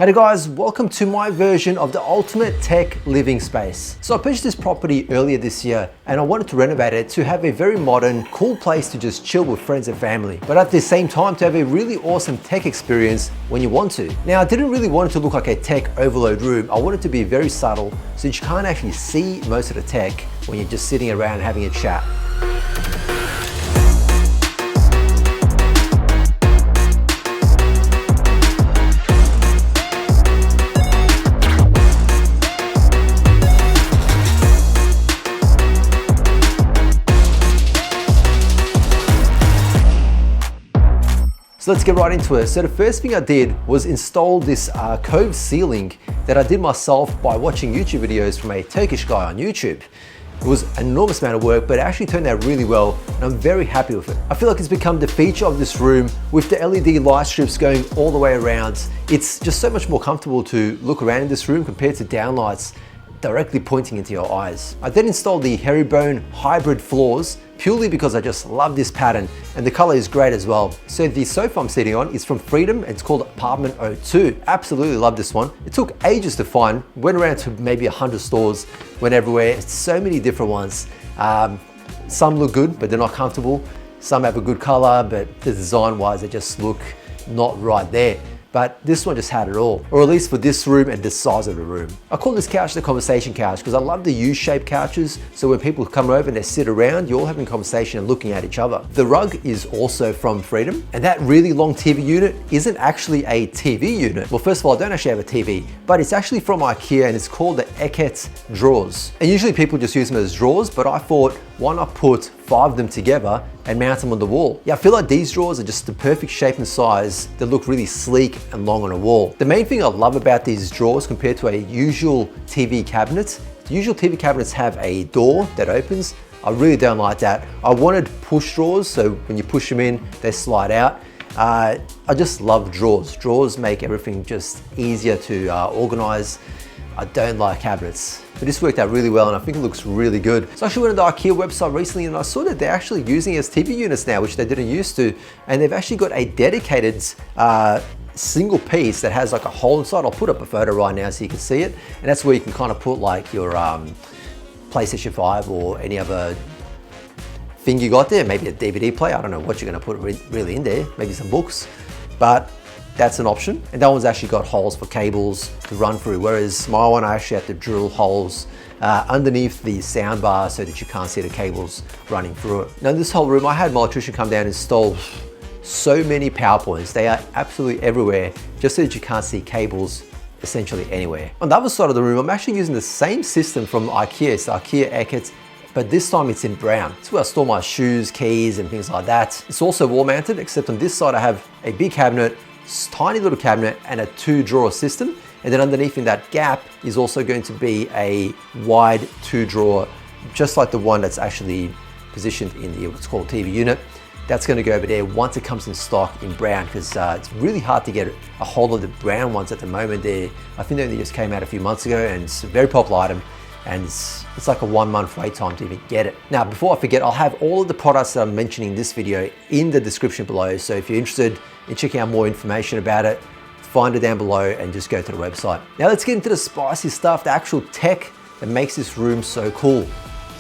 Hey guys, welcome to my version of the ultimate tech living space. So I purchased this property earlier this year and I wanted to renovate it to have a very modern, cool place to just chill with friends and family, but at the same time to have a really awesome tech experience when you want to. Now I didn't really want it to look like a tech overload room. I wanted it to be very subtle so that you can't actually see most of the tech when you're just sitting around having a chat. So let's get right into it. So the first thing I did was install this cove ceiling that I did myself by watching YouTube videos from a Turkish guy on YouTube. It was an enormous amount of work, but it actually turned out really well, and I'm very happy with it. I feel like it's become the feature of this room with the LED light strips going all the way around. It's just so much more comfortable to look around in this room compared to downlights directly pointing into your eyes. I then installed the herringbone hybrid floors purely because I just love this pattern and the color is great as well. So the sofa I'm sitting on is from Freedom. It's called Apartment 02. Absolutely love this one. It took ages to find. Went around to maybe 100 stores, went everywhere. It's so many different ones. Some look good, but they're not comfortable. Some have a good color, but the design wise, they just look not right there. But this one just had it all, or at least for this room and the size of the room. I call this couch the conversation couch because I love the U-shaped couches. So when people come over and they sit around, you're all having a conversation and looking at each other. The rug is also from Freedom, and that really long TV unit isn't actually a TV unit. Well, first of all, I don't actually have a TV, but it's actually from Ikea and it's called the Eket drawers. And usually people just use them as drawers, but I thought, why not put 5 of them together and mount them on the wall? Yeah, I feel like these drawers are just the perfect shape and size that look really sleek and long on a wall. The main thing I love about these drawers compared to a usual TV cabinet, the usual TV cabinets have a door that opens. I really don't like that. I wanted push drawers, so when you push them in, they slide out. I just love drawers. Drawers make everything just easier to organize. I don't like cabinets, but this worked out really well and I think it looks really good. So I actually went on the Ikea website recently and I saw that they're actually using it as TV units now, which they didn't used to. And they've actually got a dedicated single piece that has like a hole inside. I'll put up a photo right now so you can see it. And that's where you can kind of put like your PlayStation 5 or any other thing you got there, maybe a DVD player. I don't know what you're gonna put really in there, maybe some books, but that's an option. And that one's actually got holes for cables to run through, whereas my one, I actually had to drill holes underneath the soundbar so that you can't see the cables running through it. Now in this whole room, I had my electrician come down and install so many power points. They are absolutely everywhere, just so that you can't see cables essentially anywhere. On the other side of the room, I'm actually using the same system from Ikea. It's Ikea Eket, but this time it's in brown. It's where I store my shoes, keys, and things like that. It's also wall mounted, except on this side I have a big cabinet, tiny little cabinet, and a 2-drawer system. And then underneath in that gap is also going to be a wide 2-drawer, just like the one that's actually positioned in the what's called TV unit. That's going to go over there once it comes in stock in brown, because it's really hard to get a hold of the brown ones at the moment. I think they only just came out a few months ago, and it's a very popular item. And it's like a 1-month wait time to even get it. Now, before I forget, I'll have all of the products that I'm mentioning in this video in the description below. So if you're interested in checking out more information about it, find it down below and just go to the website. Now let's get into the spicy stuff, the actual tech that makes this room so cool.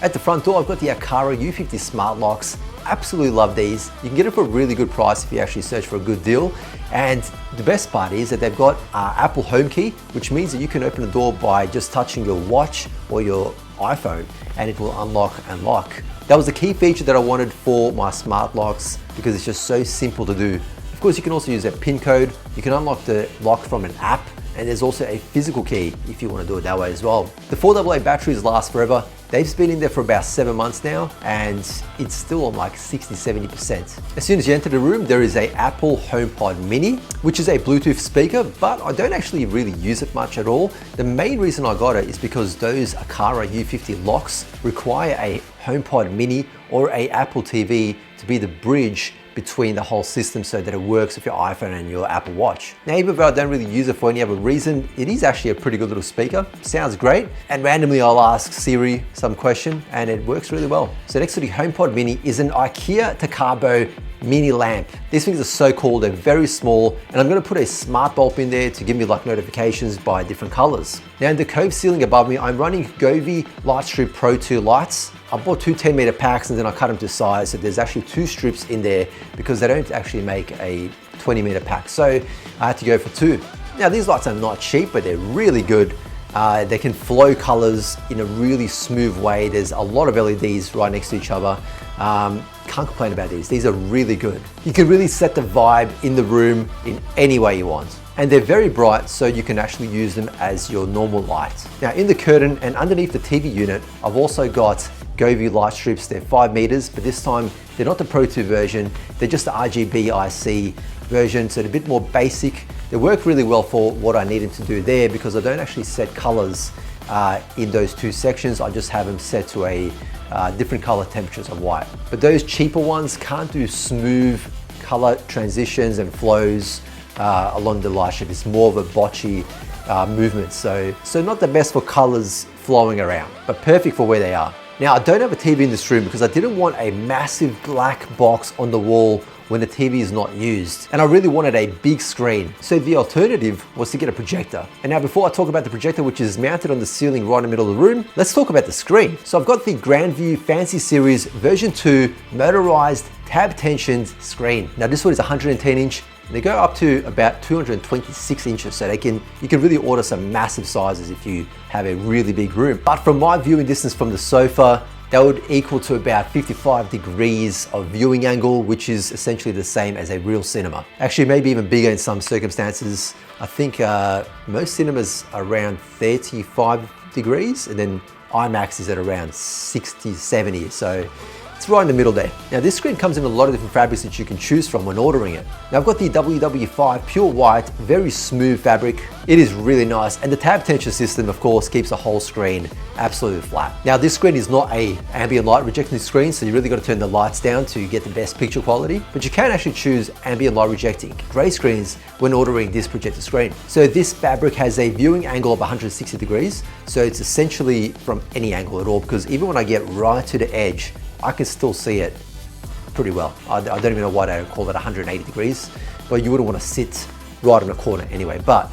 At the front door, I've got the Aqara U50 smart locks. Absolutely love these. You can get it for a really good price if you actually search for a good deal. And the best part is that they've got Apple Home Key, which means that you can open the door by just touching your watch or your iPhone and it will unlock and lock. That was the key feature that I wanted for my smart locks because it's just so simple to do. Of course, you can also use a PIN code. You can unlock the lock from an app, and there's also a physical key if you want to do it that way as well. The 4AA batteries last forever. They've been in there for about 7 months now, and it's still on like 60–70%. As soon as you enter the room, there is a Apple HomePod Mini, which is a Bluetooth speaker, but I don't actually really use it much at all. The main reason I got it is because those Aqara U50 locks require a HomePod Mini or a Apple TV to be the bridge between the whole system so that it works with your iPhone and your Apple Watch. Now, even though I don't really use it for any other reason, it is actually a pretty good little speaker. Sounds great. And randomly I'll ask Siri some question and it works really well. So next to the HomePod Mini is an Ikea Takabo mini lamp. These things are so cool, they're very small, and I'm gonna put a smart bulb in there to give me like notifications by different colors. Now in the cove ceiling above me, I'm running Govee Lightstrip Pro 2 lights. I bought two 10-meter packs and then I cut them to size, so there's actually 2 strips in there because they don't actually make a 20-meter pack. So I had to go for 2. Now these lights are not cheap, but they're really good. They can flow colors in a really smooth way. There's a lot of LEDs right next to each other. Can't complain about these. These are really good. You can really set the vibe in the room in any way you want. And they're very bright, so you can actually use them as your normal light. Now in the curtain and underneath the TV unit, I've also got Govee light strips. They're 5 meters, but this time they're not the Pro 2 version. They're just the RGB IC version, so they're a bit more basic. They work really well for what I needed to do there because I don't actually set colors in those 2 sections. I just have them set to a different color temperatures of white. But those cheaper ones can't do smooth color transitions and flows along the light strip. It's more of a botchy movement. So not the best for colors flowing around, but perfect for where they are. Now I don't have a TV in this room because I didn't want a massive black box on the wall when the TV is not used. And I really wanted a big screen. So the alternative was to get a projector. And now before I talk about the projector, which is mounted on the ceiling right in the middle of the room, let's talk about the screen. So I've got the GrandView Fancy Series version 2 motorized tab tensioned screen. Now this one is 110 inch. They go up to about 226 inches, so you can really order some massive sizes if you have a really big room. But from my viewing distance from the sofa, that would equal to about 55 degrees of viewing angle, which is essentially the same as a real cinema. Actually, maybe even bigger in some circumstances. I think most cinemas are around 35 degrees, and then IMAX is at around 60, 70. So it's right in the middle there. Now this screen comes in a lot of different fabrics that you can choose from when ordering it. Now I've got the WW5 pure white, very smooth fabric. It is really nice. And the tab tension system, of course, keeps the whole screen absolutely flat. Now this screen is not a ambient light rejecting screen, so you really got to turn the lights down to get the best picture quality, but you can actually choose ambient light rejecting gray screens when ordering this projector screen. So this fabric has a viewing angle of 160 degrees. So it's essentially from any angle at all, because even when I get right to the edge, I can still see it pretty well. I don't even know why they call it 180 degrees, but you wouldn't want to sit right in a corner anyway. But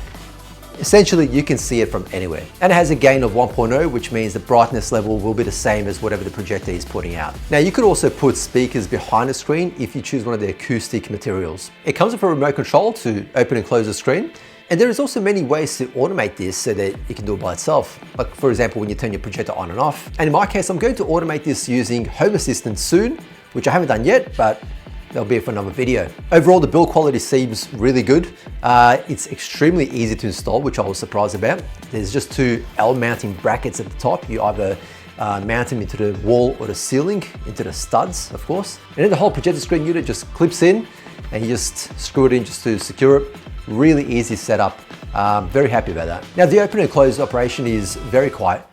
essentially you can see it from anywhere. And it has a gain of 1.0, which means the brightness level will be the same as whatever the projector is putting out. Now you could also put speakers behind the screen if you choose one of the acoustic materials. It comes with a remote control to open and close the screen. And there is also many ways to automate this so that you can do it by itself. Like for example, when you turn your projector on and off. And in my case, I'm going to automate this using Home Assistant soon, which I haven't done yet, but that'll be for another video. Overall, the build quality seems really good. It's extremely easy to install, which I was surprised about. There's just 2 L mounting brackets at the top. You either mount them into the wall or the ceiling, into the studs, of course. And then the whole projector screen unit just clips in and you just screw it in just to secure it. Really easy setup. Very happy about that. Now the open and close operation is very quiet.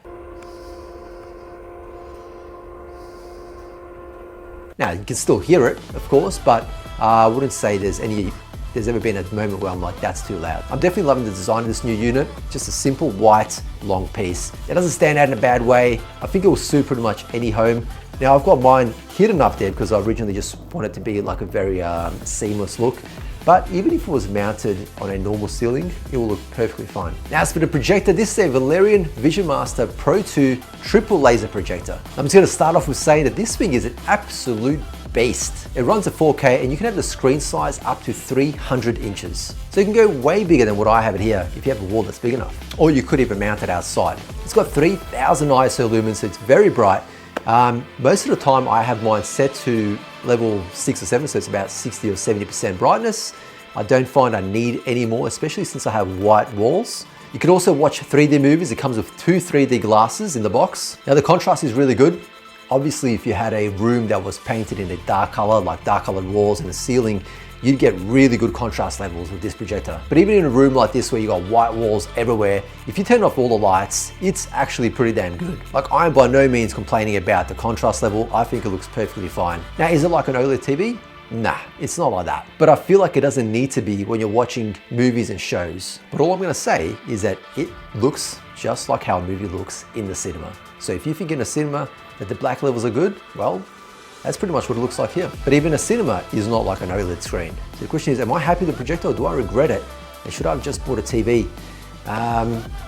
Now you can still hear it, of course, but I wouldn't say there's ever been a moment where I'm like, that's too loud. I'm definitely loving the design of this new unit. Just a simple white long piece. It doesn't stand out in a bad way. I think it will suit pretty much any home. Now I've got mine hidden up there because I originally just wanted it to be like a very seamless look. But even if it was mounted on a normal ceiling, it will look perfectly fine. Now as for the projector, this is a Valerian VisionMaster Pro 2 triple laser projector. I'm just gonna start off with saying that this thing is an absolute beast. It runs at 4K and you can have the screen size up to 300 inches. So you can go way bigger than what I have it here if you have a wall that's big enough. Or you could even mount it outside. It's got 3000 ISO lumens, so it's very bright. Most of the time I have mine set to level 6 or 7, so it's about 60 or 70% brightness. I don't find I need any more, especially since I have white walls. You can also watch 3D movies. It comes with 2 3D glasses in the box. Now the contrast is really good. Obviously, if you had a room that was painted in a dark color, like dark colored walls and a ceiling, you'd get really good contrast levels with this projector. But even in a room like this where you got white walls everywhere, if you turn off all the lights, it's actually pretty damn good. Like I am by no means complaining about the contrast level. I think it looks perfectly fine. Now, is it like an OLED TV? Nah, it's not like that. But I feel like it doesn't need to be when you're watching movies and shows. But all I'm gonna say is that it looks just like how a movie looks in the cinema. So if you think in a cinema that the black levels are good, well, That's pretty much what it looks like here. But even a cinema is not like an OLED screen. So the question is, am I happy with the projector or do I regret it? And should I have just bought a TV?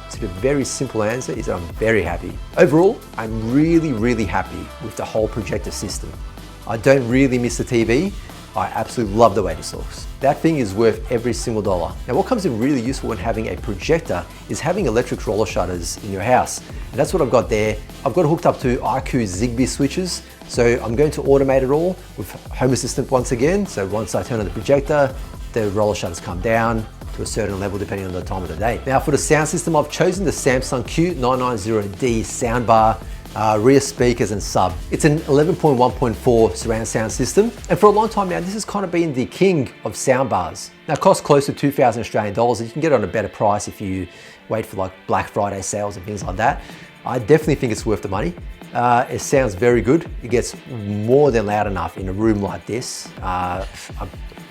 So the very simple answer is that I'm very happy. Overall, I'm really happy with the whole projector system. I don't really miss the TV. I absolutely love the way this looks. That thing is worth every single dollar. Now what comes in really useful when having a projector is having electric roller shutters in your house. And that's what I've got there. I've got it hooked up to Ikuu Zigbee switches. So I'm going to automate it all with Home Assistant once again. So once I turn on the projector, the roller shutters come down to a certain level depending on the time of the day. Now for the sound system, I've chosen the Samsung Q990D soundbar, rear speakers and sub. It's an 11.1.4 surround sound system. And for a long time now, this has kind of been the king of soundbars. Now it costs close to 2,000 Australian dollars and you can get it on a better price if you wait for like Black Friday sales and things like that. I definitely think it's worth the money. It sounds very good. It gets more than loud enough in a room like this.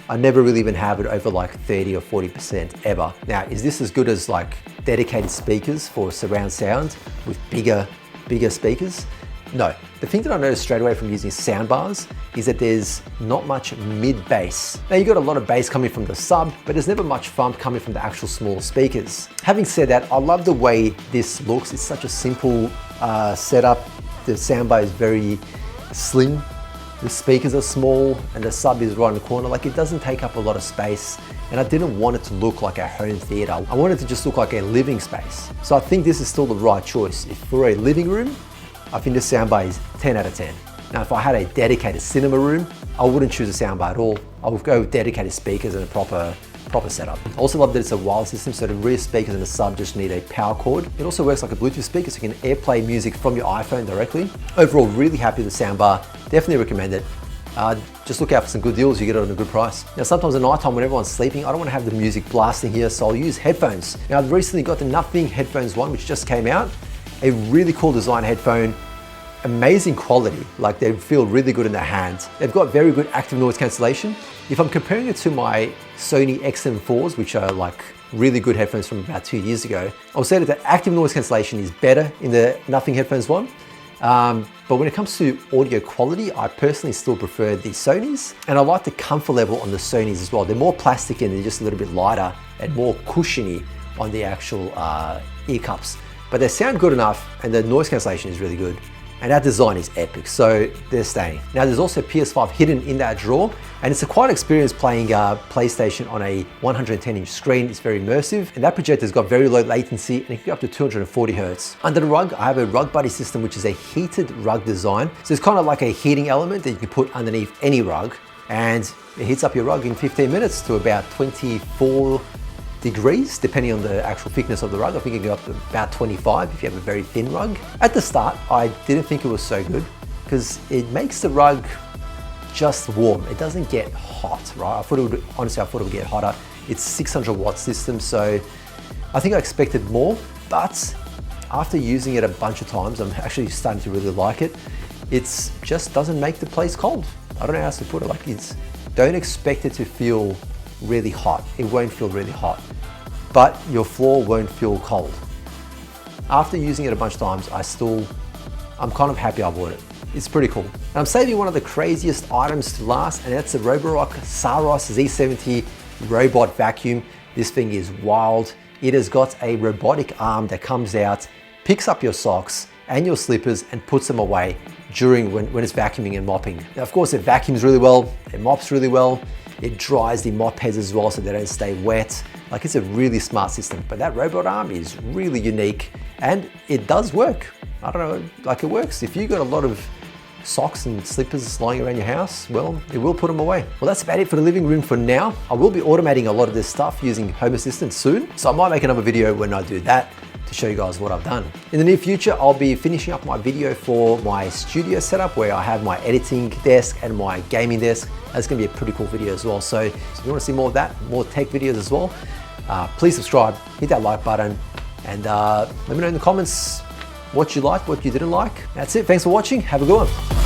I never really even have it over like 30 or 40% ever. Now, is this as good as like dedicated speakers for surround sound with bigger speakers? No. The thing that I noticed straight away from using soundbars is that there's not much mid-bass. Now you got a lot of bass coming from the sub, but there's never much thump coming from the actual small speakers. Having said that, I love the way this looks. It's such a simple setup. The soundbar is very slim. The speakers are small and the sub is right in the corner. Like it doesn't take up a lot of space and I didn't want it to look like a home theater. I wanted it to just look like a living space. So I think this is still the right choice. If for a living room, I think this soundbar is 10 out of 10. Now, if I had a dedicated cinema room, I wouldn't choose a soundbar at all. I would go with dedicated speakers and a proper setup. I also love that it's a wireless system, so the rear speakers and the sub just need a power cord. It also works like a Bluetooth speaker, so you can AirPlay music from your iPhone directly. Overall, really happy with the soundbar. Definitely recommend it. Just look out for some good deals, you get it at a good price. Now, sometimes at night time when everyone's sleeping, I don't want to have the music blasting here, so I'll use headphones. Now, I've recently got the Nothing Headphones 1, which just came out. A really cool design headphone. Amazing quality, like they feel really good in the hands. They've got very good active noise cancellation. If I'm comparing it to my Sony XM4s, which are like really good headphones from about 2 years ago, I'll say that the active noise cancellation is better in the Nothing Headphones 1. But when it comes to audio quality, I personally still prefer the Sonys, and I like the comfort level on the Sonys as well. They're more plastic and they're just a little bit lighter and more cushiony on the actual ear cups. But they sound good enough and the noise cancellation is really good. And that design is epic, so they're staying. Now there's also PS5 hidden in that drawer, and it's a quite experience playing PlayStation on a 110-inch screen. It's very immersive, and that projector's got very low latency, and it can go up to 240 Hertz. Under the rug, I have a RugBuddy system, which is a heated rug design. So it's kind of like a heating element that you can put underneath any rug, and it heats up your rug in 15 minutes to about 24 degrees, depending on the actual thickness of the rug. I think it can go up to about 25 if you have a very thin rug. At the start, I didn't think it was so good because it makes the rug just warm. It doesn't get hot, right? Honestly, I thought it would get hotter. It's 600 watt system, so I think I expected more, but after using it a bunch of times, I'm actually starting to really like it. It just doesn't make the place cold. I don't know how else to put it. Like don't expect it to feel really hot. It won't feel really hot, but your floor won't feel cold. After using it a bunch of times, I'm kind of happy I bought it. It's pretty cool. And I'm saving one of the craziest items to last, and that's the Roborock Saroz Z70 robot vacuum. This thing is wild. It has got a robotic arm that comes out, picks up your socks and your slippers and puts them away during when it's vacuuming and mopping. Now, of course, it vacuums really well, it mops really well, it dries the mop heads as well so they don't stay wet. Like, it's a really smart system, but that robot arm is really unique and it does work. I don't know, like it works. If you got a lot of socks and slippers lying around your house, well, it will put them away. Well, that's about it for the living room for now. I will be automating a lot of this stuff using Home Assistant soon, so I might make another video when I do that to show you guys what I've done. In the near future, I'll be finishing up my video for my studio setup where I have my editing desk and my gaming desk. That's gonna be a pretty cool video as well. So if you wanna see more of that, more tech videos as well, please subscribe, hit that like button, and let me know in the comments what you liked, what you didn't like. That's it, thanks for watching, have a good one.